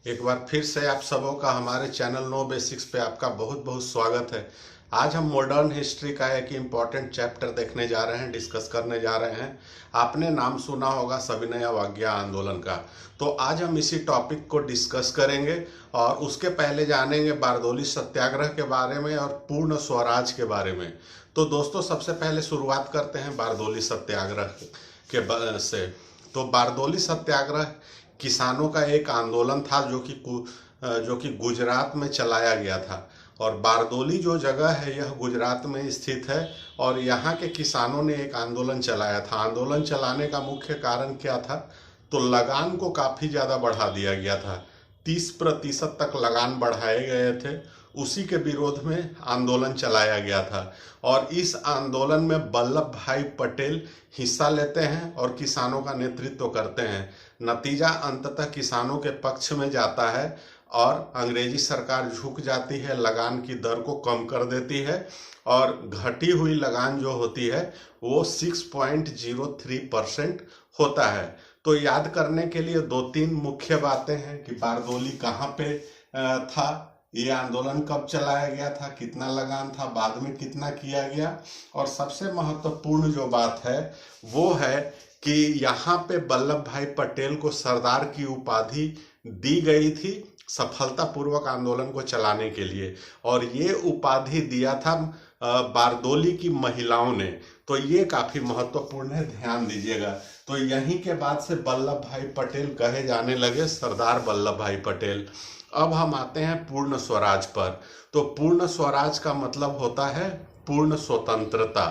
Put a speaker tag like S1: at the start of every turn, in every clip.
S1: एक बार फिर से आप सबों का हमारे चैनल नो बेसिक्स पे आपका बहुत बहुत स्वागत है। आज हम मॉडर्न हिस्ट्री का एक इम्पॉर्टेंट चैप्टर देखने जा रहे हैं, डिस्कस करने जा रहे हैं। आपने नाम सुना होगा सविनय अवज्ञा आंदोलन का। तो आज हम इसी टॉपिक को डिस्कस करेंगे और उसके पहले जानेंगे बारदोली सत्याग्रह के बारे में और पूर्ण स्वराज के बारे में। तो दोस्तों, सबसे पहले शुरुआत करते हैं बारदोली सत्याग्रह से। तो बारदोली सत्याग्रह किसानों का एक आंदोलन था जो कि गुजरात में चलाया गया था। और बारदोली जो जगह है यह गुजरात में स्थित है और यहाँ के किसानों ने एक आंदोलन चलाया था। आंदोलन चलाने का मुख्य कारण क्या था? तो लगान को काफ़ी ज़्यादा बढ़ा दिया गया था। 30% तक लगान बढ़ाए गए थे। उसी के विरोध में आंदोलन चलाया गया था और इस आंदोलन में वल्लभ भाई पटेल हिस्सा लेते हैं और किसानों का नेतृत्व करते हैं। नतीजा अंततः किसानों के पक्ष में जाता है और अंग्रेजी सरकार झुक जाती है, लगान की दर को कम कर देती है और घटी हुई लगान जो होती है वो 6.03% होता है। तो याद करने के लिए 2-3 मुख्य बातें हैं कि बारदोली कहाँ पे था, ये आंदोलन कब चलाया गया था, कितना लगान था, बाद में कितना किया गया। और सबसे महत्वपूर्ण जो बात है वो है कि यहाँ पे वल्लभ भाई पटेल को सरदार की उपाधि दी गई थी सफलतापूर्वक आंदोलन को चलाने के लिए, और ये उपाधि दिया था बारदोली की महिलाओं ने। तो ये काफी महत्वपूर्ण है, ध्यान दीजिएगा। तो यहीं के बाद से वल्लभ भाई पटेल कहे जाने लगे सरदार वल्लभ भाई पटेल। अब हम आते हैं पूर्ण स्वराज पर। तो पूर्ण स्वराज का मतलब होता है पूर्ण स्वतंत्रता।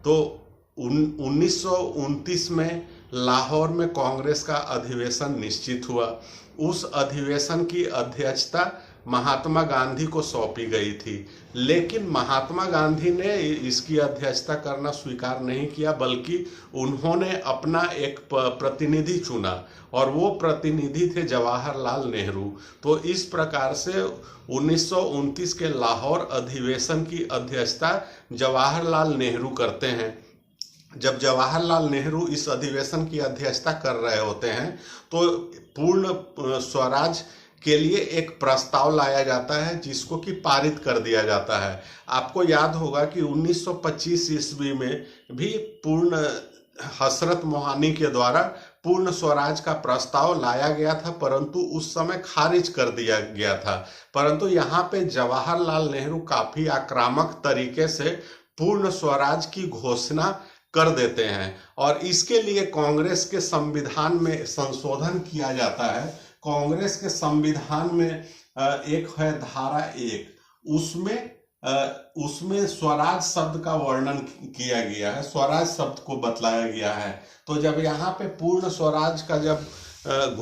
S1: तो 1929 में लाहौर में कांग्रेस का अधिवेशन निश्चित हुआ। उस अधिवेशन की अध्यक्षता महात्मा गांधी को सौंपी गई थी, लेकिन महात्मा गांधी ने इसकी अध्यक्षता करना स्वीकार नहीं किया, बल्कि उन्होंने अपना एक प्रतिनिधि चुना और वो प्रतिनिधि थे जवाहरलाल नेहरू। तो इस प्रकार से 1929 के लाहौर अधिवेशन की अध्यक्षता जवाहरलाल नेहरू करते हैं। जब जवाहरलाल नेहरू इस अधिवेशन की अध्यक्षता कर रहे होते हैं तो पूर्ण स्वराज के लिए एक प्रस्ताव लाया जाता है जिसको कि पारित कर दिया जाता है। आपको याद होगा कि 1925 ईस्वी में भी पूर्ण हसरत मोहानी के द्वारा पूर्ण स्वराज का प्रस्ताव लाया गया था, परंतु उस समय खारिज कर दिया गया था। परंतु यहाँ पे जवाहरलाल नेहरू काफी आक्रामक तरीके से पूर्ण स्वराज की घोषणा कर देते हैं और इसके लिए कांग्रेस के संविधान में संशोधन किया जाता है। कांग्रेस के संविधान में एक है धारा 1, उसमें स्वराज शब्द का वर्णन किया गया है, स्वराज शब्द को बतलाया गया है। तो जब यहाँ पे पूर्ण स्वराज का जब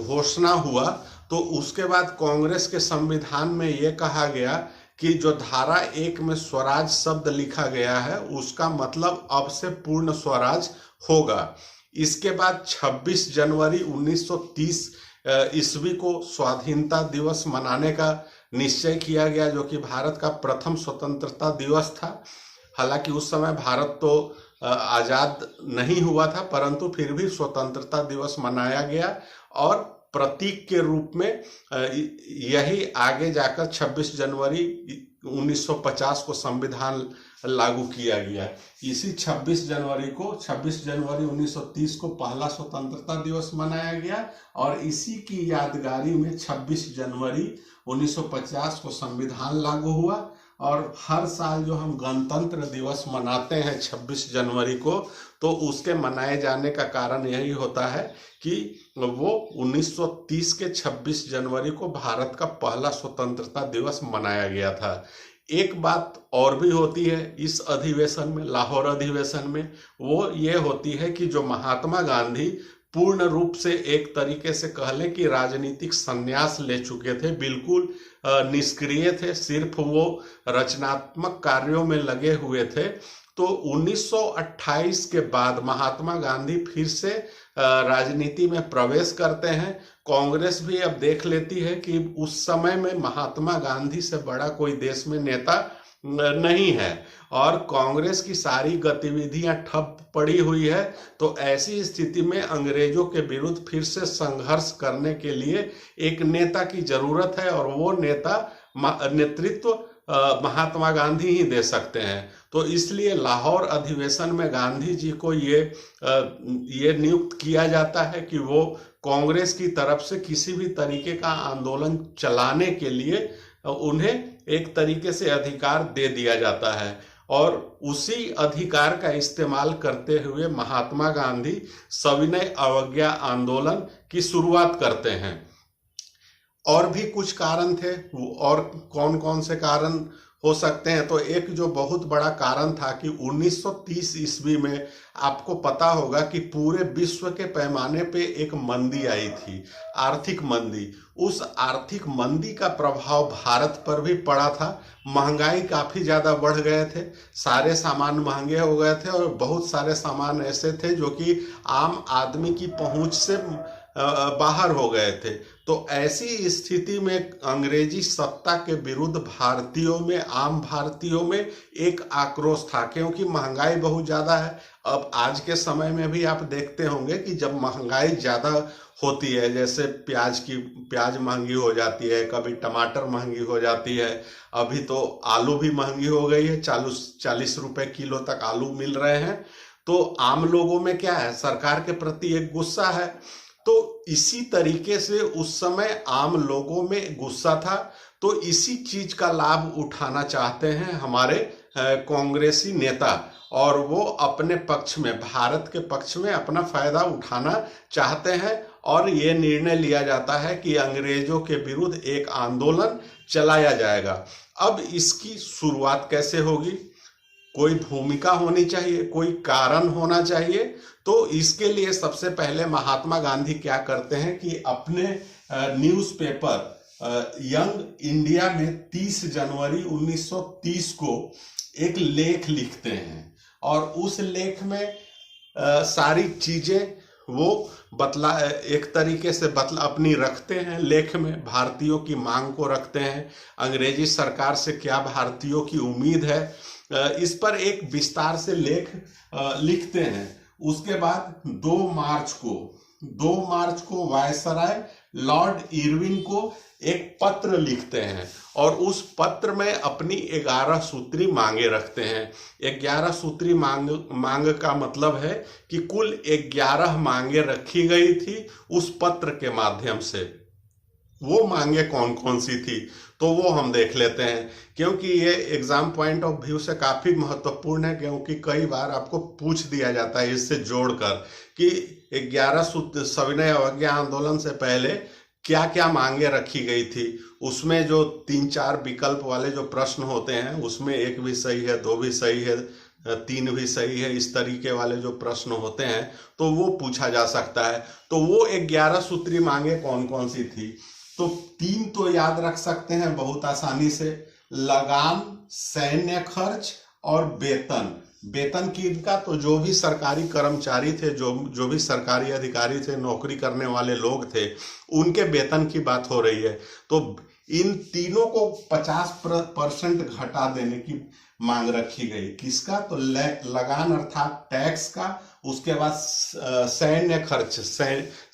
S1: घोषणा हुआ तो उसके बाद कांग्रेस के संविधान में ये कहा गया कि जो धारा 1 में स्वराज शब्द लिखा गया है उसका मतलब अब से पूर्ण स्वराज होगा। इसके बाद 26 जनवरी 1930 ईस्वी को स्वाधीनता दिवस मनाने का निश्चय किया गया, जो कि भारत का प्रथम स्वतंत्रता दिवस था। हालांकि उस समय भारत तो आजाद नहीं हुआ था, परंतु फिर भी स्वतंत्रता दिवस मनाया गया और प्रतीक के रूप में यही आगे जाकर 26 जनवरी 1950 को संविधान लागू किया गया। इसी 26 जनवरी 1930 को पहला स्वतंत्रता दिवस मनाया गया और इसी की यादगारी में 26 जनवरी 1950 को संविधान लागू हुआ। और हर साल जो हम गणतंत्र दिवस मनाते हैं 26 जनवरी को, तो उसके मनाए जाने का कारण यही होता है कि वो 1930 के 26 जनवरी को भारत का पहला स्वतंत्रता दिवस मनाया गया था। एक बात और भी होती है इस अधिवेशन में, लाहौर अधिवेशन में, वो ये होती है कि जो महात्मा गांधी पूर्ण रूप से एक तरीके से कह लें कि राजनीतिक संन्यास ले चुके थे, बिल्कुल निष्क्रिय थे, सिर्फ वो रचनात्मक कार्यों में लगे हुए थे। तो 1928 के बाद महात्मा गांधी फिर से राजनीति में प्रवेश करते हैं। कांग्रेस भी अब देख लेती है कि उस समय में महात्मा गांधी से बड़ा कोई देश में नेता नहीं है और कांग्रेस की सारी गतिविधियां ठप पड़ी हुई है। तो ऐसी स्थिति में अंग्रेजों के विरुद्ध फिर से संघर्ष करने के लिए एक नेता की जरूरत है, और वो नेतृत्व महात्मा गांधी ही दे सकते हैं। तो इसलिए लाहौर अधिवेशन में गांधी जी को ये नियुक्त किया जाता है कि वो कांग्रेस की तरफ से किसी भी तरीके का आंदोलन चलाने के लिए उन्हें एक तरीके से अधिकार दे दिया जाता है, और उसी अधिकार का इस्तेमाल करते हुए महात्मा गांधी सविनय अवज्ञा आंदोलन की शुरुआत करते हैं। और भी कुछ कारण थे, और कौन कौन से कारण हो सकते हैं? तो एक जो बहुत बड़ा कारण था कि 1930 ईस्वी में आपको पता होगा कि पूरे विश्व के पैमाने पे एक मंदी आई थी, आर्थिक मंदी। उस आर्थिक मंदी का प्रभाव भारत पर भी पड़ा था। महंगाई काफी ज्यादा बढ़ गए थे, सारे सामान महंगे हो गए थे, और बहुत सारे सामान ऐसे थे जो कि आम आदमी की पहुंच से बाहर हो गए थे। तो ऐसी स्थिति में अंग्रेजी सत्ता के विरुद्ध भारतीयों में, आम भारतीयों में एक आक्रोश था, क्योंकि महंगाई बहुत ज्यादा है। अब आज के समय में भी आप देखते होंगे कि जब महंगाई ज्यादा होती है, जैसे प्याज महंगी हो जाती है, कभी टमाटर महंगी हो जाती है, अभी तो आलू भी महंगी हो गई है, 40 रुपए किलो तक आलू मिल रहे हैं। तो आम लोगों में क्या है, सरकार के प्रति एक गुस्सा है। तो इसी तरीके से उस समय आम लोगों में गुस्सा था। तो इसी चीज का लाभ उठाना चाहते हैं हमारे कांग्रेसी नेता, और वो अपने पक्ष में, भारत के पक्ष में अपना फायदा उठाना चाहते हैं। और ये निर्णय लिया जाता है कि अंग्रेजों के विरुद्ध एक आंदोलन चलाया जाएगा। अब इसकी शुरुआत कैसे होगी? कोई भूमिका होनी चाहिए, कोई कारण होना चाहिए। तो इसके लिए सबसे पहले महात्मा गांधी क्या करते हैं कि अपने न्यूज़पेपर यंग इंडिया में 30 जनवरी 1930 को एक लेख लिखते हैं, और उस लेख में सारी चीजें वो एक तरीके से अपनी रखते हैं। लेख में भारतीयों की मांग को रखते हैं, अंग्रेजी सरकार से क्या भारतीयों की उम्मीद है, इस पर एक विस्तार से लेख लिखते हैं। उसके बाद 2 मार्च को वायसराय लॉर्ड इरविन को एक पत्र लिखते हैं, और उस पत्र में अपनी 11 सूत्री मांगे रखते हैं। 11 सूत्री मांग का मतलब है कि कुल 11 मांगे रखी गई थी उस पत्र के माध्यम से। वो मांगे कौन कौन सी थी, तो वो हम देख लेते हैं, क्योंकि ये एग्जाम पॉइंट ऑफ व्यू से काफी महत्वपूर्ण है। क्योंकि कई बार आपको पूछ दिया जाता है इससे जोड़कर कि 11 सूत्र सविनय अवज्ञा आंदोलन से पहले क्या क्या मांगे रखी गई थी। उसमें जो 3-4 विकल्प वाले जो प्रश्न होते हैं, उसमें 1 भी सही है, 2 भी सही है, 3 भी सही है, इस तरीके वाले जो प्रश्न होते हैं तो वो पूछा जा सकता है। तो वो 11 सूत्री मांगे कौन कौन सी थी? तो 3 तो याद रख सकते हैं बहुत आसानी से, लगान, सैन्य खर्च और वेतन। वेतन की इनका तो जो भी सरकारी कर्मचारी थे, जो भी सरकारी अधिकारी थे, नौकरी करने वाले लोग थे, उनके वेतन की बात हो रही है। तो इन तीनों को 50% घटा देने की मांग रखी गई। किसका? तो लगान अर्थात टैक्स का। उसके बाद सैन्य खर्च,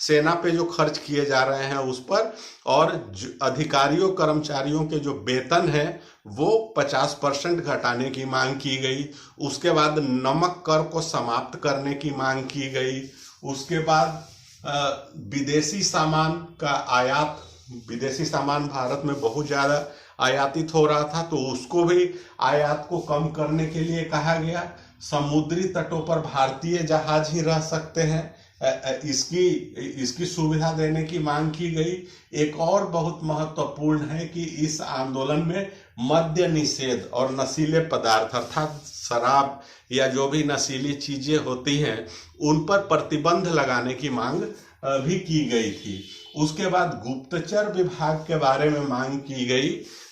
S1: सेना पे जो खर्च किए जा रहे हैं उस पर, और अधिकारियों कर्मचारियों के जो वेतन है वो 50% घटाने की मांग की गई। उसके बाद नमक कर को समाप्त करने की मांग की गई। उसके बाद विदेशी सामान का आयात, विदेशी सामान भारत में बहुत ज्यादा आयातित हो रहा था, तो उसको भी आयात को कम करने के लिए कहा गया। समुद्री तटों पर भारतीय जहाज ही रह सकते हैं, इसकी सुविधा देने की मांग की गई। एक और बहुत महत्वपूर्ण है कि इस आंदोलन में मद्य निषेध और नशीले पदार्थ अर्थात शराब या जो भी नशीली चीजें होती हैं उन पर प्रतिबंध लगाने की मांग भी की गई थी। उसके बाद गुप्तचर विभाग के बारे में मांग की गई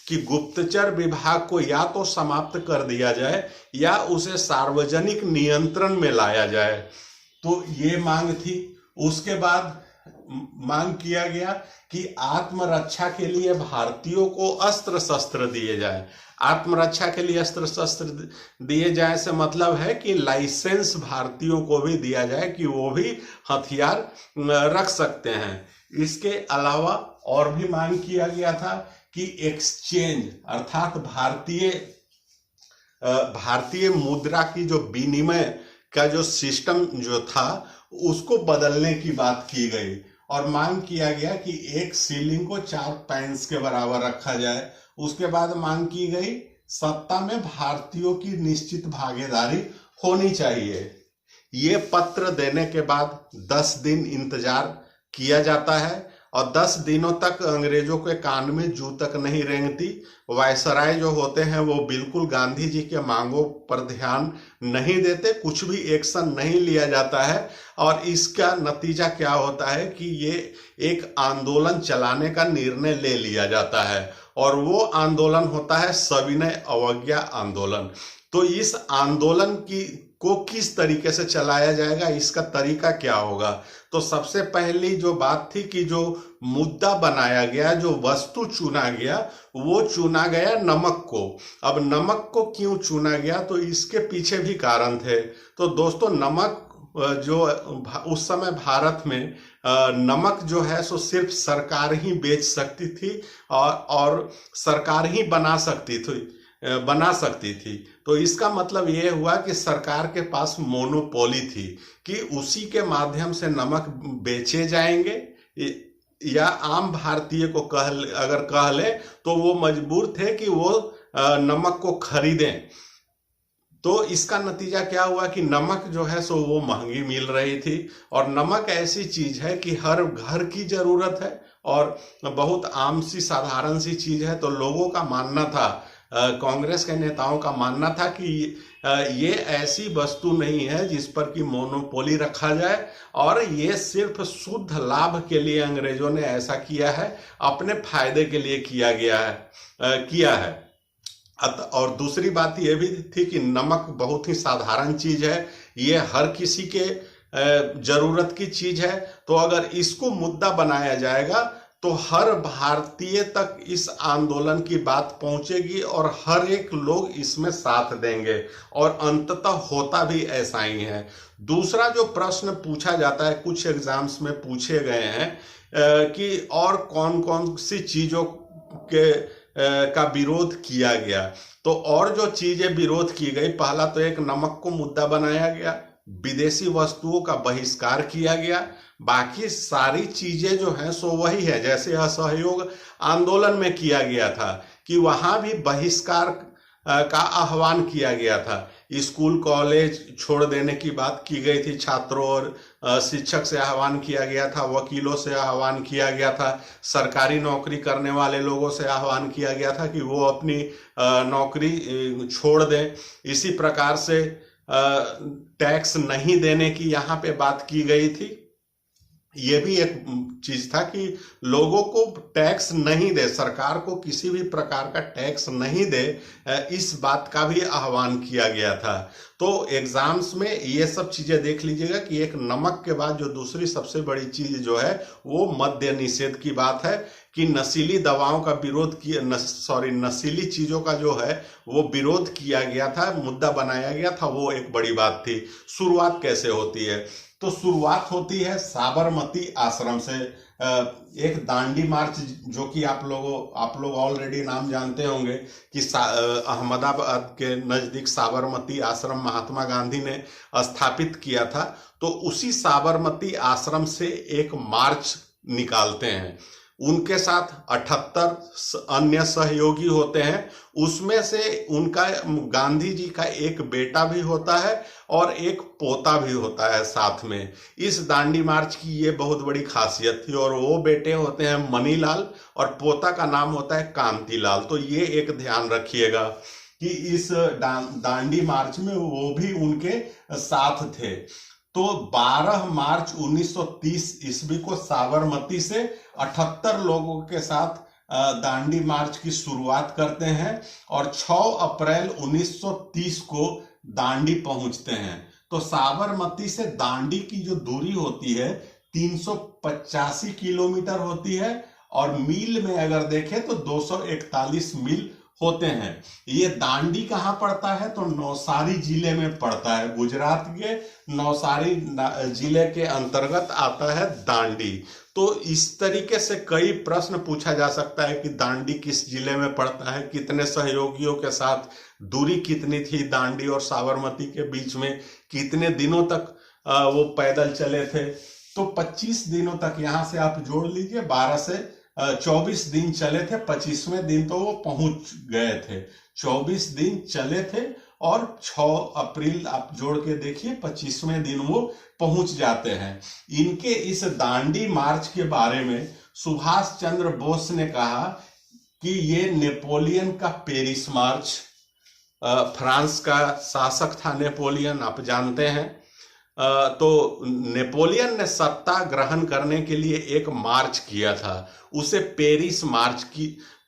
S1: कि गुप्तचर विभाग को या तो समाप्त कर दिया जाए या उसे सार्वजनिक नियंत्रण में लाया जाए। तो ये मांग थी। उसके बाद मांग किया गया कि आत्मरक्षा के लिए भारतीयों को अस्त्र शस्त्र दिए जाए। आत्मरक्षा के लिए अस्त्र शस्त्र दिए जाए से मतलब है कि लाइसेंस भारतीयों को भी दिया जाए कि वो भी हथियार रख सकते हैं। इसके अलावा और भी मांग किया गया था कि एक्सचेंज अर्थात भारतीय मुद्रा की जो विनिमय का जो सिस्टम जो था उसको बदलने की बात की गई और मांग किया गया कि 1 शिलिंग को 4 पैंस के बराबर रखा जाए। उसके बाद मांग की गई सत्ता में भारतीयों की निश्चित भागीदारी होनी चाहिए। ये पत्र देने के बाद 10 दिन इंतजार किया जाता है और 10 दिनों तक अंग्रेजों के कान में जू तक नहीं रेंगती। वायसराय जो होते हैं वो बिल्कुल गांधी जी के मांगों पर ध्यान नहीं देते, कुछ भी एक्शन नहीं लिया जाता है और इसका नतीजा क्या होता है कि ये एक आंदोलन चलाने का निर्णय ले लिया जाता है और वो आंदोलन होता है सविनय अवज्ञा आंदोलन। तो इस आंदोलन को किस तरीके से चलाया जाएगा, इसका तरीका क्या होगा? तो सबसे पहली जो बात थी कि जो मुद्दा बनाया गया, जो वस्तु चुना गया, वो चुना गया नमक को। अब नमक को क्यों चुना गया, तो इसके पीछे भी कारण थे। तो दोस्तों नमक जो उस समय भारत में नमक जो है सो सिर्फ सरकार ही बेच सकती थी और सरकार ही बना सकती थी। तो इसका मतलब ये हुआ कि सरकार के पास मोनोपोली थी कि उसी के माध्यम से नमक बेचे जाएंगे या आम भारतीय को अगर कह ले तो वो मजबूर थे कि वो नमक को खरीदें। तो इसका नतीजा क्या हुआ कि नमक जो है सो वो महंगी मिल रही थी और नमक ऐसी चीज है कि हर घर की जरूरत है और बहुत आम सी साधारण सी चीज है। तो लोगों का मानना था, कांग्रेस के नेताओं का मानना था कि ये ऐसी वस्तु नहीं है जिस पर कि मोनोपोली रखा जाए और ये सिर्फ शुद्ध लाभ के लिए अंग्रेजों ने ऐसा किया है, अपने फायदे के लिए किया है। और दूसरी बात यह भी थी कि नमक बहुत ही साधारण चीज है, ये हर किसी के जरूरत की चीज है। तो अगर इसको मुद्दा बनाया जाएगा तो हर भारतीय तक इस आंदोलन की बात पहुंचेगी और हर एक लोग इसमें साथ देंगे और अंततः होता भी ऐसा ही है। दूसरा जो प्रश्न पूछा जाता है, कुछ एग्जाम्स में पूछे गए हैं कि और कौन कौन सी चीजों का विरोध किया गया। तो और जो चीजें विरोध की गई, पहला तो एक नमक को मुद्दा बनाया गया, विदेशी वस्तुओं का बहिष्कार किया गया, बाकी सारी चीजें जो हैं सो वही है जैसे असहयोग आंदोलन में किया गया था कि वहां भी बहिष्कार का आह्वान किया गया था। स्कूल कॉलेज छोड़ देने की बात की गई थी, छात्रों और शिक्षक से आह्वान किया गया था, वकीलों से आह्वान किया गया था, सरकारी नौकरी करने वाले लोगों से आह्वान किया गया था कि वो अपनी नौकरी छोड़ दें। इसी प्रकार से टैक्स नहीं देने की यहाँ पे बात की गई थी। ये भी एक चीज था कि लोगों को टैक्स नहीं दे, सरकार को किसी भी प्रकार का टैक्स नहीं दे, इस बात का भी आह्वान किया गया था। तो एग्जाम्स में ये सब चीजें देख लीजिएगा कि एक नमक के बाद जो दूसरी सबसे बड़ी चीज जो है वो मद्य निषेध की बात है कि नशीली दवाओं का विरोध किया, नशीली चीजों का जो है वो विरोध किया गया था, मुद्दा बनाया गया था, वो एक बड़ी बात थी। शुरुआत कैसे होती है, तो शुरुआत होती है साबरमती आश्रम से। एक दांडी मार्च जो कि आप लोग ऑलरेडी नाम जानते होंगे कि अहमदाबाद के नजदीक साबरमती आश्रम महात्मा गांधी ने स्थापित किया था। तो उसी साबरमती आश्रम से एक मार्च निकालते हैं, उनके साथ 78 अन्य सहयोगी होते हैं, उसमें से उनका गांधी जी का एक बेटा भी होता है और एक पोता भी होता है साथ में। इस दांडी मार्च की ये बहुत बड़ी खासियत थी और वो बेटे होते हैं मनीलाल और पोता का नाम होता है कांतिलाल। तो ये एक ध्यान रखिएगा कि इस दांडी मार्च में वो भी उनके साथ थे। तो 12 मार्च 1930 ईस्वी को साबरमती से 78 लोगों के साथ दांडी मार्च की शुरुआत करते हैं और 6 अप्रैल 1930 को दांडी पहुंचते हैं। तो साबरमती से दांडी की जो दूरी होती है 385 किलोमीटर होती है और मील में अगर देखें तो 241 मील होते हैं। ये दांडी कहाँ पड़ता है? तो नवसारी जिले में पड़ता है। गुजरात के नवसारी जिले के अंतर्गत आता है दांडी। तो इस तरीके से कई प्रश्न पूछा जा सकता है कि दांडी किस जिले में पड़ता है, कितने सहयोगियों के साथ, दूरी कितनी थी दांडी और साबरमती के बीच में, कितने दिनों तक वो पैदल चले थे। तो 25 दिनों तक, यहां से आप जोड़ लीजिए, 12 से 24 दिन चले थे। 25वें दिन तो वो पहुंच गए थे। 24 दिन चले थे और 6 अप्रैल आप जोड़ के देखिए, 25वें दिन वो पहुंच जाते हैं। इनके इस दांडी मार्च के बारे में सुभाष चंद्र बोस ने कहा कि ये नेपोलियन का पेरिस मार्च, फ्रांस का शासक था नेपोलियन, आप जानते हैं। तो नेपोलियन ने सत्ता ग्रहण करने के लिए एक मार्च किया था, उसे पेरिस मार्च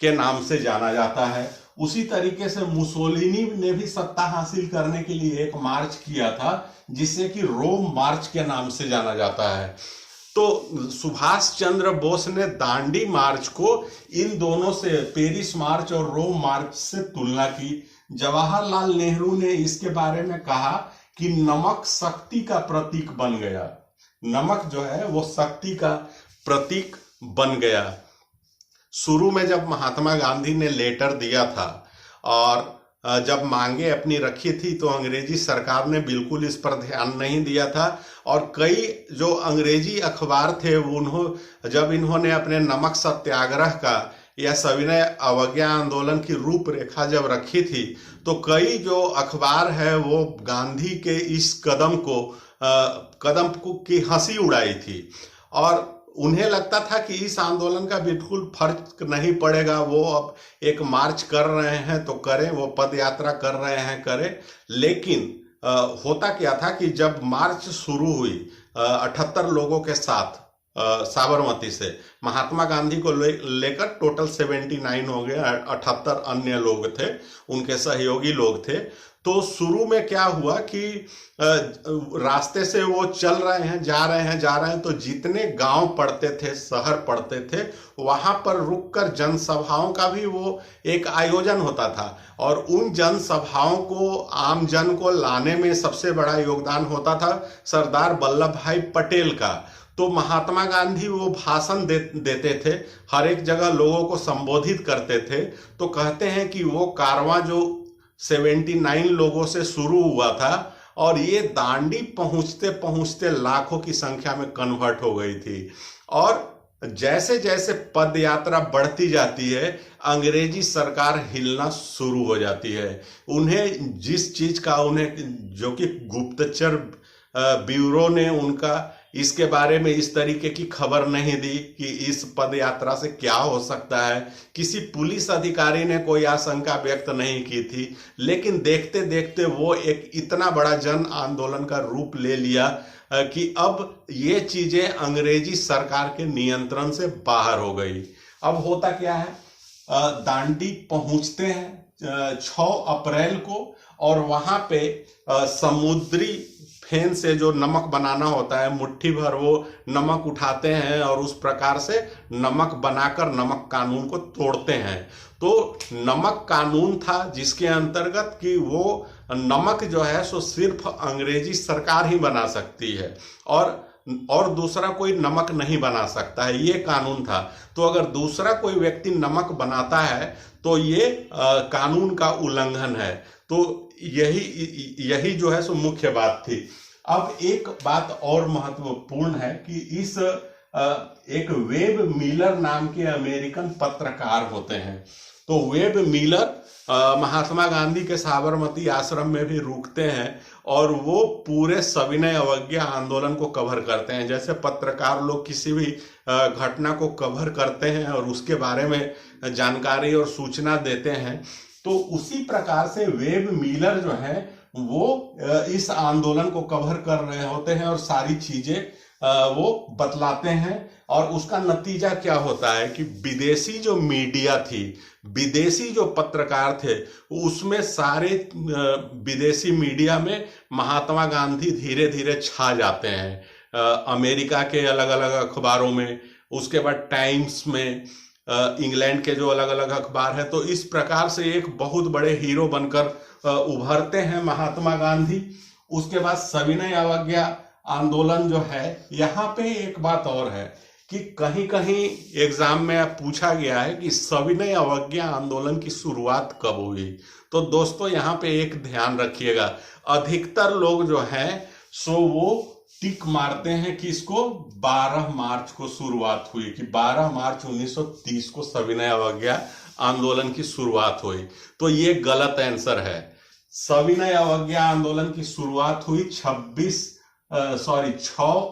S1: के नाम से जाना जाता है। उसी तरीके से मुसोलिनी ने भी सत्ता हासिल करने के लिए एक मार्च किया था, जिसे कि रोम मार्च के नाम से जाना जाता है। तो सुभाष चंद्र बोस ने दांडी मार्च को इन दोनों से, पेरिस मार्च और रोम मार्च से तुलना की। जवाहरलाल नेहरू ने इसके बारे में कहा कि नमक शक्ति का प्रतीक बन गया। नमक जो है वो शक्ति का प्रतीक बन गया। शुरू में जब महात्मा गांधी ने लेटर दिया था और जब मांगे अपनी रखी थी, तो अंग्रेजी सरकार ने बिल्कुल इस पर ध्यान नहीं दिया था। और कई जो अंग्रेजी अखबार थे, जब इन्होंने अपने नमक सत्याग्रह का या सविनय अवज्ञा आंदोलन की रूपरेखा जब रखी थी, तो कई जो अखबार है वो गांधी के इस कदम को की हंसी उड़ाई थी। और उन्हें लगता था कि इस आंदोलन का बिल्कुल फर्क नहीं पड़ेगा, वो अब एक मार्च कर रहे हैं तो करें, वो पद यात्रा कर रहे हैं करें। लेकिन होता क्या था कि जब मार्च शुरू हुई 78 लोगों के साथ साबरमती से, महात्मा गांधी को लेकर टोटल 79 हो गए, 78 अन्य लोग थे, उनके सहयोगी लोग थे। तो शुरू में क्या हुआ कि रास्ते से वो चल रहे हैं, जा रहे हैं, तो जितने गांव पड़ते थे, शहर पड़ते थे, वहां पर रुककर जनसभाओं का भी वो एक आयोजन होता था। और उन जनसभाओं को, आम जन को लाने में सबसे बड़ा योगदान होता था सरदार वल्लभ भाई पटेल का। तो महात्मा गांधी वो भाषण देते थे, हर एक जगह लोगों को संबोधित करते थे। तो कहते हैं कि वो कारवां जो 79 लोगों से शुरू हुआ था और ये दांडी पहुंचते पहुंचते लाखों की संख्या में कन्वर्ट हो गई थी। और जैसे जैसे पद यात्रा बढ़ती जाती है, अंग्रेजी सरकार हिलना शुरू हो जाती है। उन्हें जिस चीज का, जो कि गुप्तचर ब्यूरो ने उनका इसके बारे में इस तरीके की खबर नहीं दी कि इस पद यात्रा से क्या हो सकता है, किसी पुलिस अधिकारी ने कोई आशंका व्यक्त नहीं की थी। लेकिन देखते देखते वो एक इतना बड़ा जन आंदोलन का रूप ले लिया कि अब ये चीजें अंग्रेजी सरकार के नियंत्रण से बाहर हो गई। अब होता क्या है, दांडी पहुंचते हैं 6 अप्रैल को, और वहां पे समुद्री फेन से जो नमक बनाना होता है, मुट्ठी भर वो नमक उठाते हैं और उस प्रकार से नमक बनाकर नमक कानून को तोड़ते हैं। तो नमक कानून था जिसके अंतर्गत कि वो नमक जो है सो सिर्फ अंग्रेजी सरकार ही बना सकती है और दूसरा कोई नमक नहीं बना सकता है, ये कानून था। तो अगर दूसरा कोई व्यक्ति नमक बनाता है तो ये कानून का उल्लंघन है। तो यही जो है सो मुख्य बात थी। अब एक बात और महत्वपूर्ण है कि इस एक वेब मिलर नाम के अमेरिकन पत्रकार होते हैं। तो वेब मिलर महात्मा गांधी के साबरमती आश्रम में भी रुकते हैं और वो पूरे सविनय अवज्ञा आंदोलन को कवर करते हैं। जैसे पत्रकार लोग किसी भी घटना को कवर करते हैं और उसके बारे में जानकारी और सूचना देते हैं, तो उसी प्रकार से वेब मिलर जो है वो इस आंदोलन को कवर कर रहे होते हैं और सारी चीजें वो बतलाते हैं। और उसका नतीजा क्या होता है कि विदेशी जो मीडिया थी, विदेशी जो पत्रकार थे, उसमें सारे विदेशी मीडिया में महात्मा गांधी धीरे धीरे छा जाते हैं। अमेरिका के अलग अलग अखबारों में, उसके बाद टाइम्स में, इंग्लैंड के जो अलग अलग अखबार है। तो इस प्रकार से एक बहुत बड़े हीरो बनकर उभरते हैं महात्मा गांधी। उसके बाद सविनय अवज्ञा आंदोलन जो है, यहाँ पे एक बात और है कि कहीं कहीं एग्जाम में पूछा गया है कि सविनय अवज्ञा आंदोलन की शुरुआत कब हुई। तो दोस्तों यहाँ पे एक ध्यान रखिएगा, अधिकतर लोग जो हैं सो वो टिक मारते हैं कि इसको 12 मार्च को शुरुआत हुई, कि 12 मार्च 1930 को सविनय अवज्ञा आंदोलन की शुरुआत हुई। तो ये गलत आंसर है। सविनय अवज्ञा आंदोलन की शुरुआत हुई 6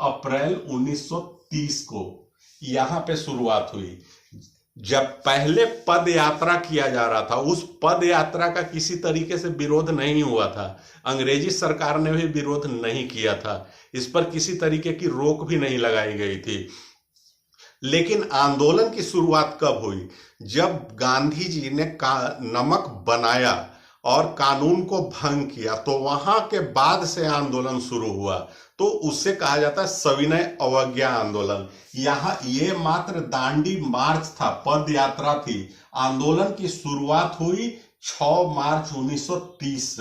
S1: अप्रैल 1930 को यहां पे शुरुआत हुई। जब पहले पद यात्रा किया जा रहा था, उस पद यात्रा का किसी तरीके से विरोध नहीं हुआ था, अंग्रेजी सरकार ने भी विरोध नहीं किया था, इस पर किसी तरीके की रोक भी नहीं लगाई गई थी। लेकिन आंदोलन की शुरुआत कब हुई? जब गांधी जी ने नमक बनाया और कानून को भंग किया, तो वहां के बाद से आंदोलन शुरू हुआ। तो उससे कहा जाता है सविनय अवज्ञा आंदोलन। यहाँ ये मात्र दांडी मार्च था, पद यात्रा थी। आंदोलन की शुरुआत हुई 6 मार्च 1930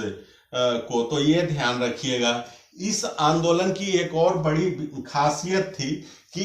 S1: को। तो ये ध्यान रखिएगा। इस आंदोलन की एक और बड़ी खासियत थी कि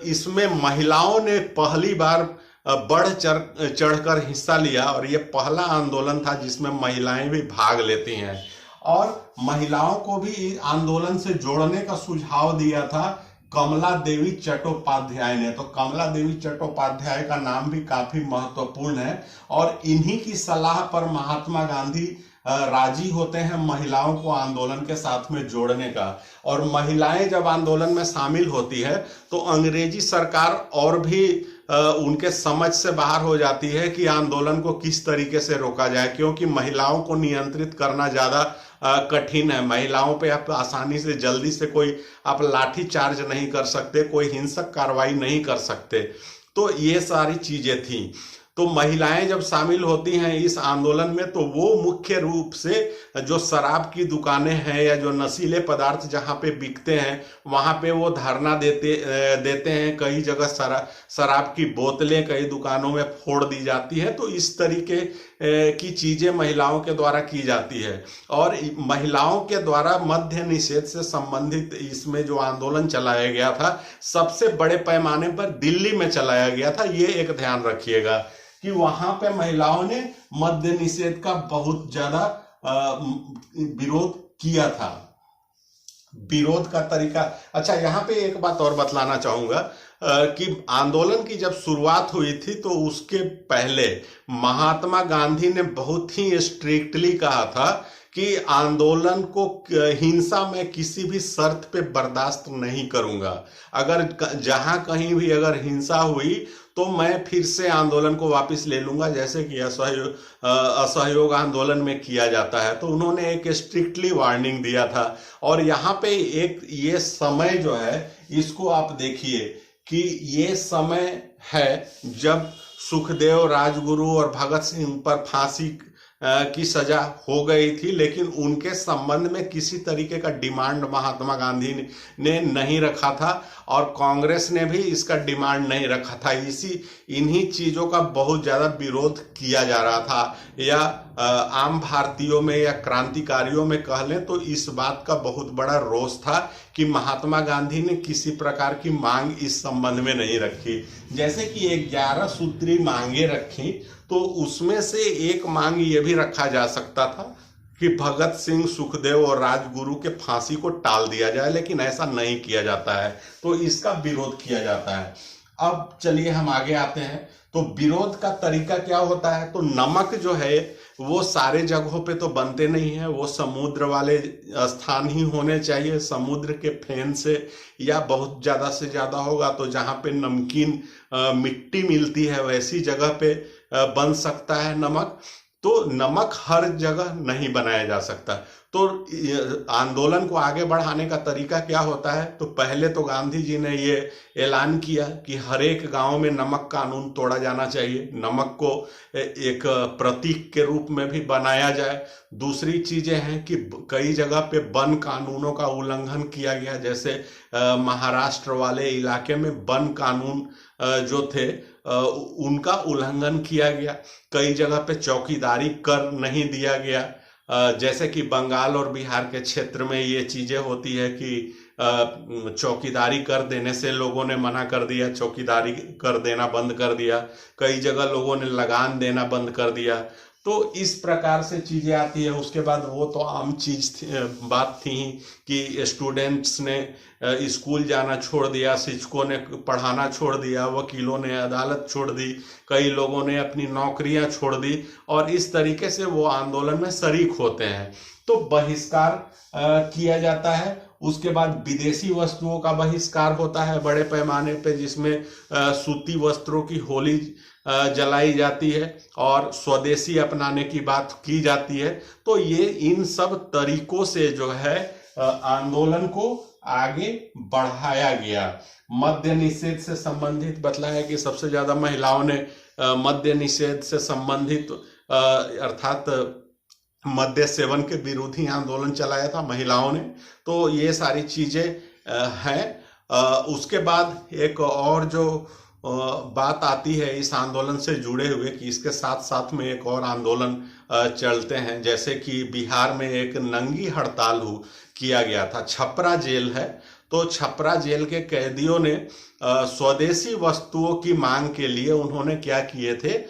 S1: इसमें महिलाओं ने पहली बार बढ़ चढ़कर हिस्सा लिया, और ये पहला आंदोलन था जिसमें महिलाएं भी भाग लेती हैं। और महिलाओं को भी आंदोलन से जोड़ने का सुझाव दिया था कमला देवी चट्टोपाध्याय ने। तो कमला देवी चट्टोपाध्याय का नाम भी काफी महत्वपूर्ण है, और इन्हीं की सलाह पर महात्मा गांधी राजी होते हैं महिलाओं को आंदोलन के साथ में जोड़ने का। और महिलाएं जब आंदोलन में शामिल होती है तो अंग्रेजी सरकार और भी उनके समझ से बाहर हो जाती है कि आंदोलन को किस तरीके से रोका जाए, क्योंकि महिलाओं को नियंत्रित करना ज्यादा कठिन है। महिलाओं पे आप आसानी से जल्दी से कोई आप लाठी चार्ज नहीं कर सकते, कोई हिंसक कार्रवाई नहीं कर सकते। तो ये सारी चीजें थी। तो महिलाएं जब शामिल होती हैं इस आंदोलन में, तो वो मुख्य रूप से जो शराब की दुकानें हैं या जो नशीले पदार्थ जहां पे बिकते हैं वहां पे वो धरना देते हैं। कई जगह शराब की बोतलें कई दुकानों में फोड़ दी जाती है। तो इस तरीके की चीजें महिलाओं के द्वारा की जाती है। और महिलाओं के द्वारा मद्य निषेध से संबंधित इसमें जो आंदोलन चलाया गया था, सबसे बड़े पैमाने पर दिल्ली में चलाया गया था। ये एक ध्यान रखिएगा कि वहां पे महिलाओं ने मद्य निषेध का बहुत ज्यादा विरोध किया था। विरोध का तरीका, अच्छा यहाँ पे एक बात और बतलाना चाहूंगा कि आंदोलन की जब शुरुआत हुई थी तो उसके पहले महात्मा गांधी ने बहुत ही स्ट्रिक्टली कहा था कि आंदोलन को हिंसा में किसी भी शर्त पे बर्दाश्त नहीं करूंगा। अगर जहां कहीं भी अगर हिंसा हुई तो मैं फिर से आंदोलन को वापस ले लूंगा, जैसे कि असहयोग आंदोलन में किया जाता है। तो उन्होंने एक स्ट्रिक्टली वार्निंग दिया था। और यहाँ पे एक ये समय जो है, इसको आप देखिए कि ये समय है जब सुखदेव, राजगुरु और भगत सिंह पर फांसी की सजा हो गई थी, लेकिन उनके संबंध में किसी तरीके का डिमांड महात्मा गांधी ने नहीं रखा था, और कांग्रेस ने भी इसका डिमांड नहीं रखा था। इन्हीं चीजों का बहुत ज्यादा विरोध किया जा रहा था, या आम भारतीयों में या क्रांतिकारियों में कह लें तो इस बात का बहुत बड़ा रोष था कि महात्मा गांधी ने किसी प्रकार की मांग इस संबंध में नहीं रखी। जैसे कि 11 सूत्री मांगे रखी, तो उसमें से एक मांग ये भी रखा जा सकता था कि भगत सिंह, सुखदेव और राजगुरु के फांसी को टाल दिया जाए, लेकिन ऐसा नहीं किया जाता है। तो इसका विरोध किया जाता है। अब चलिए हम आगे आते हैं। तो विरोध का तरीका क्या होता है? तो नमक जो है वो सारे जगहों पे तो बनते नहीं है, वो समुद्र वाले स्थान ही होने चाहिए, समुद्र के फेन से, या बहुत ज्यादा से ज्यादा होगा तो जहाँ पे नमकीन मिट्टी मिलती है वैसी जगह पे बन सकता है नमक। तो नमक हर जगह नहीं बनाया जा सकता। तो आंदोलन को आगे बढ़ाने का तरीका क्या होता है? तो पहले तो गांधी जी ने ये ऐलान किया कि हर एक गांव में नमक कानून तोड़ा जाना चाहिए, नमक को एक प्रतीक के रूप में भी बनाया जाए। दूसरी चीजें हैं कि कई जगह पे वन कानूनों का उल्लंघन किया गया, जैसे महाराष्ट्र वाले इलाके में वन कानून जो थे उनका उल्लंघन किया गया। कई जगह पे चौकीदारी कर नहीं दिया गया, जैसे कि बंगाल और बिहार के क्षेत्र में ये चीजें होती है कि चौकीदारी कर देने से लोगों ने मना कर दिया, चौकीदारी कर देना बंद कर दिया। कई जगह लोगों ने लगान देना बंद कर दिया। तो इस प्रकार से चीजें आती है। उसके बाद वो तो आम चीज बात थी कि स्टूडेंट्स ने स्कूल जाना छोड़ दिया, शिक्षकों ने पढ़ाना छोड़ दिया, वकीलों ने अदालत छोड़ दी, कई लोगों ने अपनी नौकरियां छोड़ दी, और इस तरीके से वो आंदोलन में शरीक होते हैं। तो बहिष्कार किया जाता है। उसके बाद विदेशी वस्तुओं का बहिष्कार होता है बड़े पैमाने पे, जिसमें सूती वस्त्रों की होली जलाई जाती है और स्वदेशी अपनाने की बात की जाती है। तो ये इन सब तरीकों से जो है आंदोलन को आगे बढ़ाया गया। मद्य निषेध से संबंधित बतलाया कि सबसे ज्यादा महिलाओं ने मद्य निषेध से संबंधित अर्थात मद्य सेवन के विरोधी आंदोलन चलाया था महिलाओं ने। तो ये सारी चीजें हैं। उसके बाद एक और जो बात आती है इस आंदोलन से जुड़े हुए कि इसके साथ साथ में एक और आंदोलन चलते हैं, जैसे कि बिहार में एक नंगी हड़ताल किया गया था। छपरा जेल है, तो छपरा जेल के कैदियों ने स्वदेशी वस्तुओं की मांग के लिए उन्होंने क्या किए थे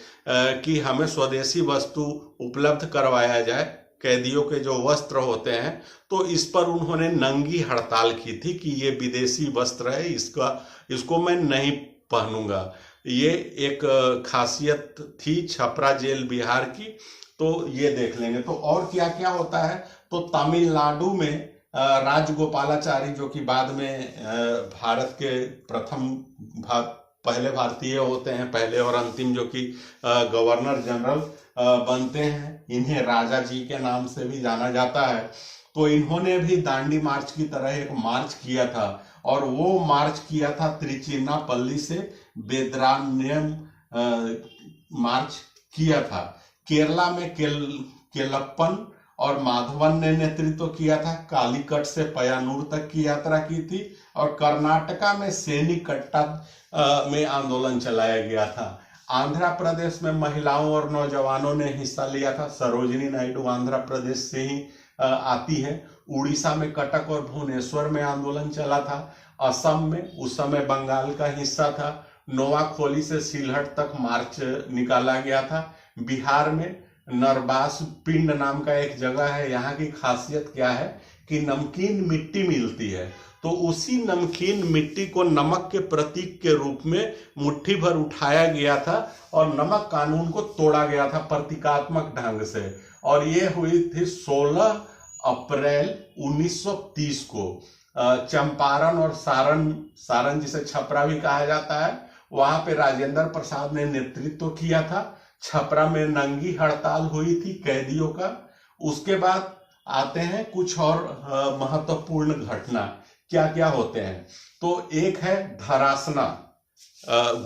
S1: कि हमें स्वदेशी वस्तु उपलब्ध करवाया जाए, कैदियों के जो वस्त्र होते हैं। तो इस पर उन्होंने नंगी हड़ताल की थी कि ये विदेशी वस्त्र है, इसको मैं नहीं पहनूंगा। ये एक खासियत थी छपरा जेल बिहार की। तो ये देख लेंगे। तो और क्या क्या होता है? तो तमिलनाडु में राजगोपालाचारी, जो कि बाद में भारत के पहले भारतीय होते हैं, पहले और अंतिम जो कि गवर्नर जनरल बनते हैं, इन्हें राजा जी के नाम से भी जाना जाता है। तो इन्होंने भी दांडी मार्च की तरह एक मार्च किया था, और वो मार्च किया था त्रिचिन्नापल्ली से वेदारण्यम मार्च किया था। केरला में केलप्पन और माधवन ने नेतृत्व किया था, कालीकट से पय्यानूर तक की यात्रा की थी। और कर्नाटका में सेनीकट्टा में आंदोलन चलाया गया था। आंध्र प्रदेश में महिलाओं और नौजवानों ने हिस्सा लिया था। सरोजिनी नायडू आंध्र प्रदेश से ही आती है। उड़ीसा में कटक और भुवनेश्वर में आंदोलन चला था। असम में उस समय बंगाल का हिस्सा था, नोवाखोली से सिलहट तक मार्च निकाला गया था। बिहार में नरबास पिंड नाम का एक जगह है। यहाँ की खासियत क्या है कि नमकीन मिट्टी मिलती है, तो उसी नमकीन मिट्टी को नमक के प्रतीक के रूप में मुट्ठी भर उठाया गया था और नमक कानून को तोड़ा गया था प्रतीकात्मक ढंग से। और ये हुई थी 16 अप्रैल 1930 को। चंपारण और सारण जिसे छपरा भी कहा जाता है, वहां पे राजेंद्र प्रसाद ने नेतृत्व किया था। छपरा में नंगी हड़ताल हुई थी कैदियों का। उसके बाद आते हैं कुछ और महत्वपूर्ण घटना क्या क्या होते हैं। तो एक है धरासना,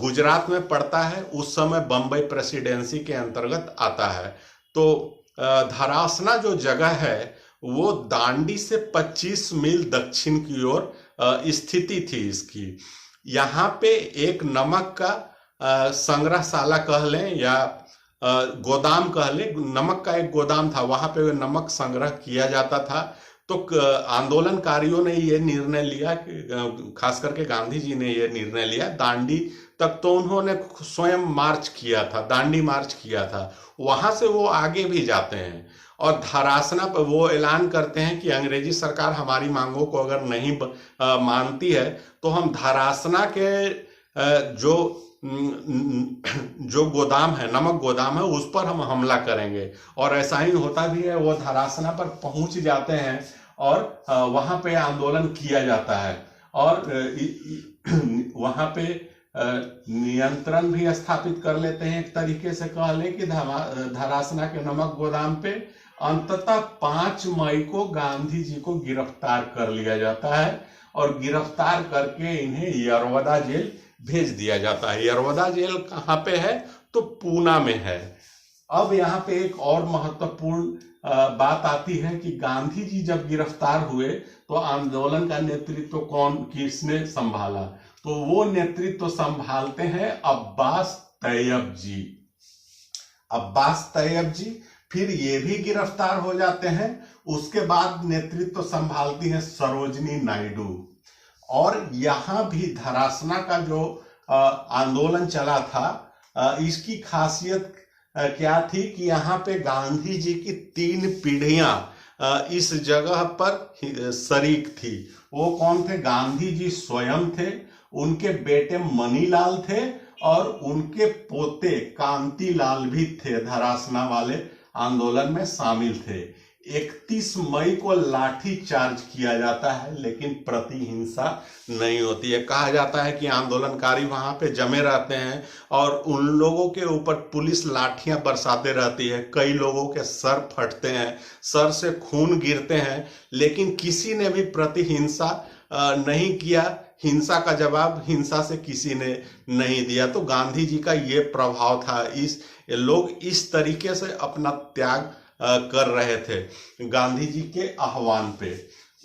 S1: गुजरात में पड़ता है, उस समय बंबई प्रेसिडेंसी के अंतर्गत आता है। तो धरासना जो जगह है वो दांडी से 25 मील दक्षिण की ओर स्थिति थी इसकी। यहाँ पे एक नमक का संग्रहशाला कह लें या गोदाम कह लें, नमक का एक गोदाम था, वहां पे नमक संग्रह किया जाता था। तो आंदोलनकारियों ने ये निर्णय लिया, खास करके गांधी जी ने ये निर्णय लिया, दांडी तक तो उन्होंने स्वयं मार्च किया था, दांडी मार्च किया था, वहां से वो आगे भी जाते हैं और धरासना पर वो ऐलान करते हैं कि अंग्रेजी सरकार हमारी मांगों को अगर नहीं मानती है तो हम धरासना के जो गोदाम है, नमक गोदाम है, उस पर हम हमला करेंगे। और ऐसा ही होता भी है, वो धरासना पर पहुंच जाते हैं और वहां पे आंदोलन किया जाता है और वहां पे नियंत्रण भी स्थापित कर लेते हैं, एक तरीके से कह लें कि धरासना के नमक गोदाम पे। अंततः 5 मई को गांधी जी को गिरफ्तार कर लिया जाता है और गिरफ्तार करके इन्हें यरवदा जेल भेज दिया जाता है। यरवदा जेल कहाँ पे है? तो पूना में है। अब यहाँ पे एक और महत्वपूर्ण बात आती है कि गांधी जी जब गिरफ्तार हुए तो आंदोलन का नेतृत्व किसने संभाला? तो वो नेतृत्व संभालते हैं अब्बास तैयब जी। अब्बास तैयब जी फिर ये भी गिरफ्तार हो जाते हैं। उसके बाद नेतृत्व संभालती है सरोजनी नायडू। और यहाँ भी धरासना का जो आंदोलन चला था, इसकी खासियत क्या थी कि यहाँ पे गांधी जी की 3 पीढ़ियां इस जगह पर शरीक थी। वो कौन थे? गांधी जी स्वयं थे, उनके बेटे मनीलाल थे और उनके पोते कांतिलाल भी थे, धरासना वाले आंदोलन में शामिल थे। 31 मई को लाठी चार्ज किया जाता है, लेकिन प्रतिहिंसा नहीं होती है। कहा जाता है कि आंदोलनकारी वहां पे जमे रहते हैं और उन लोगों के ऊपर पुलिस लाठियां बरसाते रहती है। कई लोगों के सर फटते हैं, सर से खून गिरते हैं, लेकिन किसी ने भी प्रतिहिंसा नहीं किया। हिंसा का जवाब हिंसा से किसी ने नहीं दिया। तो गांधी जी का ये प्रभाव था। लोग इस तरीके से अपना त्याग कर रहे थे गांधी जी के आह्वान पे।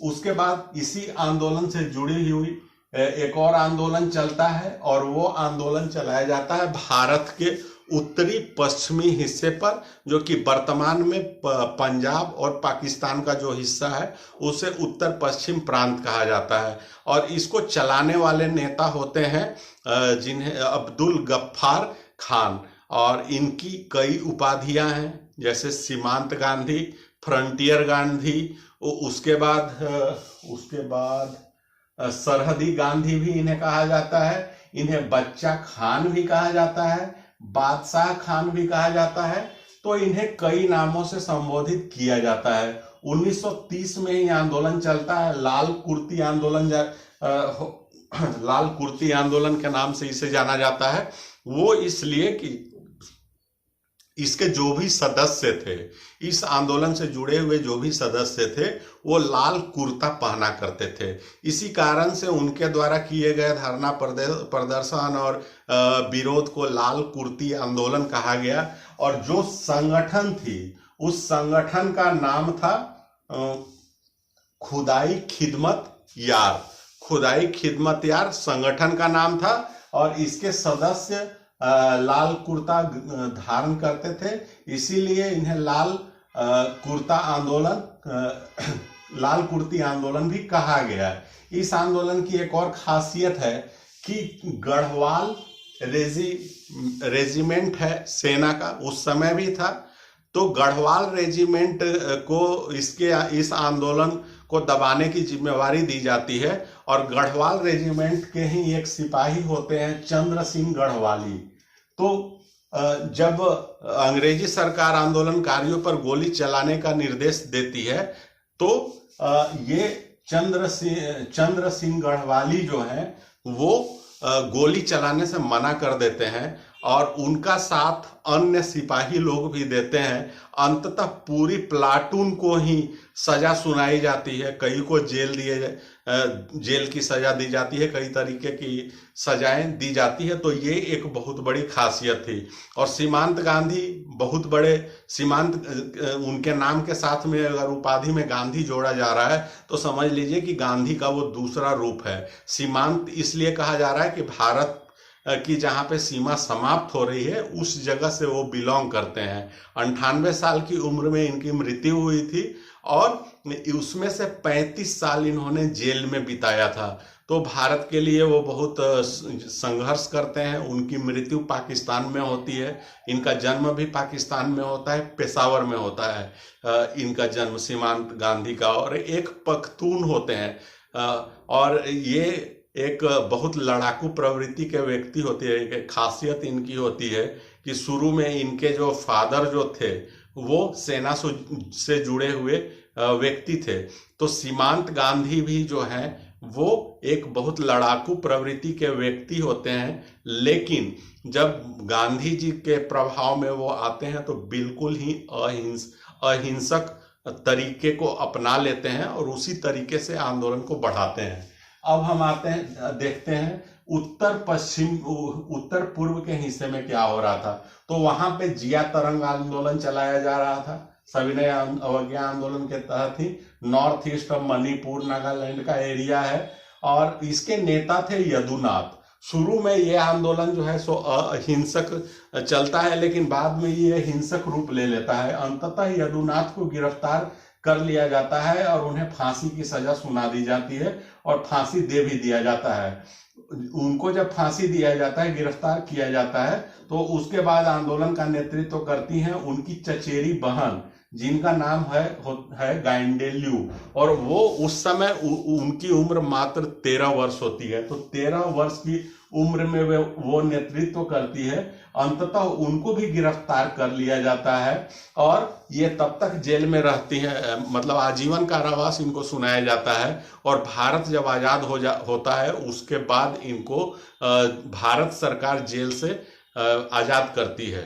S1: उसके बाद इसी आंदोलन से जुड़ी हुई एक और आंदोलन चलता है और वो आंदोलन चलाया जाता है भारत के उत्तरी पश्चिमी हिस्से पर, जो कि वर्तमान में पंजाब और पाकिस्तान का जो हिस्सा है उसे उत्तर पश्चिम प्रांत कहा जाता है। और इसको चलाने वाले नेता होते हैं जिन्हें अब्दुल गफ्फार खान, और इनकी कई उपाधियां हैं, जैसे सीमांत गांधी, फ्रंटियर गांधी, उसके बाद सरहदी गांधी भी इन्हें कहा जाता है। इन्हें बच्चा खान भी कहा जाता है, बादशाह खान भी कहा जाता है। तो इन्हें कई नामों से संबोधित किया जाता है। 1930 में ये आंदोलन चलता है। लाल कुर्ती आंदोलन के नाम से इसे जाना जाता है। वो इसलिए कि इसके जो भी सदस्य थे, इस आंदोलन से जुड़े हुए जो भी सदस्य थे, वो लाल कुर्ता पहना करते थे। इसी कारण से उनके द्वारा किए गए धरना प्रदर्शन और विरोध को लाल कुर्ती आंदोलन कहा गया। और जो संगठन थी, उस संगठन का नाम था खुदाई खिदमत यार। खुदाई खिदमत यार संगठन का नाम था और इसके सदस्य लाल कुर्ता धारण करते थे, इसीलिए इन्हें लाल कुर्ती आंदोलन भी कहा गया। इस आंदोलन की एक और खासियत है कि गढ़वाल रेजिमेंट है सेना का, उस समय भी था। तो गढ़वाल रेजिमेंट को इस आंदोलन को दबाने की जिम्मेवारी दी जाती है। और गढ़वाल रेजिमेंट के ही एक सिपाही होते हैं चंद्र सिंह गढ़वाली। तो जब अंग्रेजी सरकार आंदोलनकारियों पर गोली चलाने का निर्देश देती है, तो ये चंद्र सिंह गढ़वाली जो है वो गोली चलाने से मना कर देते हैं और उनका साथ अन्य सिपाही लोग भी देते हैं। अंततः पूरी प्लाटून को ही सजा सुनाई जाती है। कई को जेल की सजा दी जाती है, कई तरीके की सजाएं दी जाती है। तो ये एक बहुत बड़ी खासियत थी। और सीमांत गांधी बहुत बड़े उनके नाम के साथ में अगर उपाधि में गांधी जोड़ा जा रहा है तो समझ लीजिए कि गांधी का वो दूसरा रूप है। सीमांत इसलिए कहा जा रहा है कि भारत की जहाँ पे सीमा समाप्त हो रही है उस जगह से वो बिलोंग करते हैं। 98 साल की उम्र में इनकी मृत्यु हुई थी और उसमें से 35 साल इन्होंने जेल में बिताया था। तो भारत के लिए वो बहुत संघर्ष करते हैं। उनकी मृत्यु पाकिस्तान में होती है, इनका जन्म भी पाकिस्तान में होता है, पेशावर में होता है इनका जन्म सीमांत गांधी का। और एक पख्तून होते हैं और ये एक बहुत लड़ाकू प्रवृत्ति के व्यक्ति होती है। एक खासियत इनकी होती है कि शुरू में इनके जो फादर जो थे वो सेना से जुड़े हुए व्यक्ति थे। तो सीमांत गांधी भी जो हैं वो एक बहुत लड़ाकू प्रवृत्ति के व्यक्ति होते हैं, लेकिन जब गांधी जी के प्रभाव में वो आते हैं तो बिल्कुल ही अहिंसक तरीके को अपना लेते हैं और उसी तरीके से आंदोलन को बढ़ाते हैं। अब हम आते हैं, देखते हैं उत्तर पूर्व के हिस्से में क्या हो रहा था। तो वहां पे जिया तरंग आंदोलन चलाया जा रहा था, सविनय अवज्ञा आंदोलन के तहत ही। North east of Manipur Nagaland का एरिया है और इसके नेता थे यदुनाथ। शुरू में ये आंदोलन जो है सो अहिंसक चलता है, लेकिन बाद में ये हिंसक रूप ले लेता है। अंततः यदुनाथ को गिरफ्तार कर लिया जाता है और उन्हें फांसी की सजा सुना दी जाती है और फांसी दे भी दिया जाता है। उनको जब फांसी दिया जाता है, गिरफ्तार किया जाता है, तो उसके बाद आंदोलन का नेतृत्व करती हैं उनकी चचेरी बहन, जिनका नाम है गाइंडेल्यू। और वो उस समय उनकी उम्र मात्र 13 वर्ष होती है। तो 13 वर्ष की उम्र में वो नेतृत्व करती है। अंततः उनको भी गिरफ्तार कर लिया जाता है और ये तब तक जेल में रहती है, मतलब आजीवन कारावास इनको सुनाया जाता है। और भारत जब आजाद होता है उसके बाद इनको भारत सरकार जेल से आजाद करती है।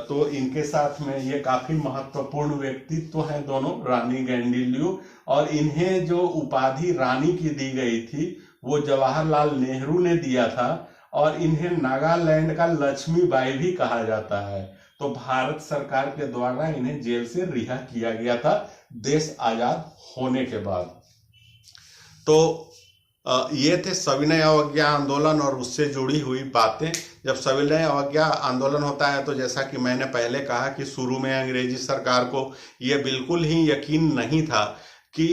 S1: तो इनके साथ में ये काफी महत्वपूर्ण व्यक्तित्व हैं दोनों, रानी गाइंडेल्यू। और इन्हें जो उपाधि रानी की दी गई थी वो जवाहरलाल नेहरू ने दिया था और इन्हें नागालैंड का लक्ष्मीबाई भी कहा जाता है। तो भारत सरकार के द्वारा इन्हें जेल से रिहा किया गया था देश आजाद होने के बाद। तो ये थे सविनय अवज्ञा आंदोलन और उससे जुड़ी हुई बातें। जब सविनय अवज्ञा आंदोलन होता है तो जैसा कि मैंने पहले कहा कि शुरू में अंग्रेजी सरकार को ये बिल्कुल ही यकीन नहीं था कि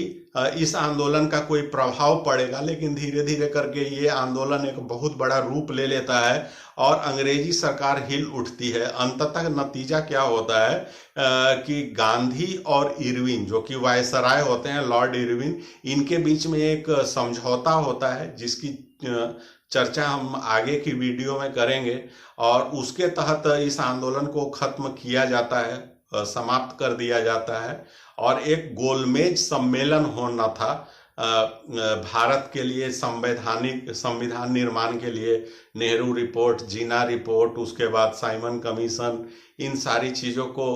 S1: इस आंदोलन का कोई प्रभाव पड़ेगा, लेकिन धीरे धीरे करके ये आंदोलन एक बहुत बड़ा रूप ले लेता है और अंग्रेजी सरकार हिल उठती है। अंततः नतीजा क्या होता है कि गांधी और इरविन, जो कि वायसराय होते हैं, लॉर्ड इरविन, इनके बीच में एक समझौता होता है जिसकी चर्चा हम आगे की वीडियो में करेंगे। और उसके तहत इस आंदोलन को खत्म किया जाता है, समाप्त कर दिया जाता है और एक गोलमेज सम्मेलन होना था भारत के लिए, संविधान निर्माण के लिए। नेहरू रिपोर्ट, जीना रिपोर्ट, उसके बाद साइमन कमीशन, इन सारी चीज़ों को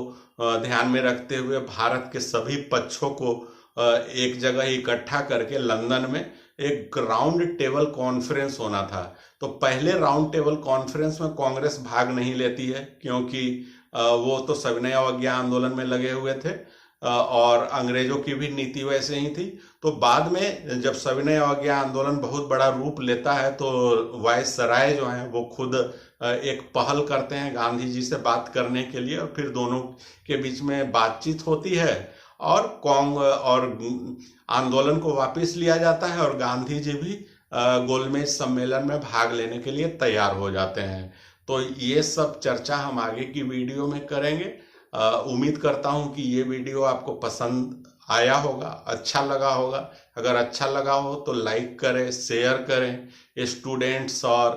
S1: ध्यान में रखते हुए भारत के सभी पक्षों को एक जगह इकट्ठा करके लंदन में एक राउंड टेबल कॉन्फ्रेंस होना था। तो पहले राउंड टेबल कॉन्फ्रेंस में कांग्रेस भाग नहीं लेती है क्योंकि वो तो सविनय अवज्ञा आंदोलन में लगे हुए थे और अंग्रेजों की भी नीति वैसे ही थी। तो बाद में जब सविनय अवज्ञा आंदोलन बहुत बड़ा रूप लेता है तो वायसराय जो हैं वो खुद एक पहल करते हैं गांधी जी से बात करने के लिए और फिर दोनों के बीच में बातचीत होती है और आंदोलन को वापस लिया जाता है और गांधी जी भी गोलमेज सम्मेलन में भाग लेने के लिए तैयार हो जाते हैं। तो ये सब चर्चा हम आगे की वीडियो में करेंगे। उम्मीद करता हूं कि ये वीडियो आपको पसंद आया होगा, अच्छा लगा होगा। अगर अच्छा लगा हो तो लाइक करें, शेयर करें, स्टूडेंट्स और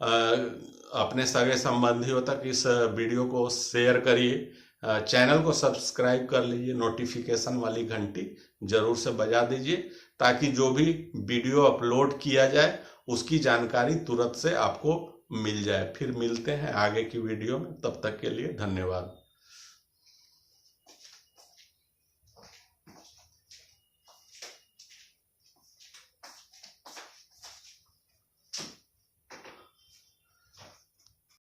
S1: अपने सगे संबंधियों तक इस वीडियो को शेयर करिए। चैनल को सब्सक्राइब कर लीजिए, नोटिफिकेशन वाली घंटी जरूर से बजा दीजिए ताकि जो भी वीडियो अपलोड किया जाए उसकी जानकारी तुरंत से आपको मिल जाए। फिर मिलते हैं आगे की वीडियो में, तब तक के लिए धन्यवाद।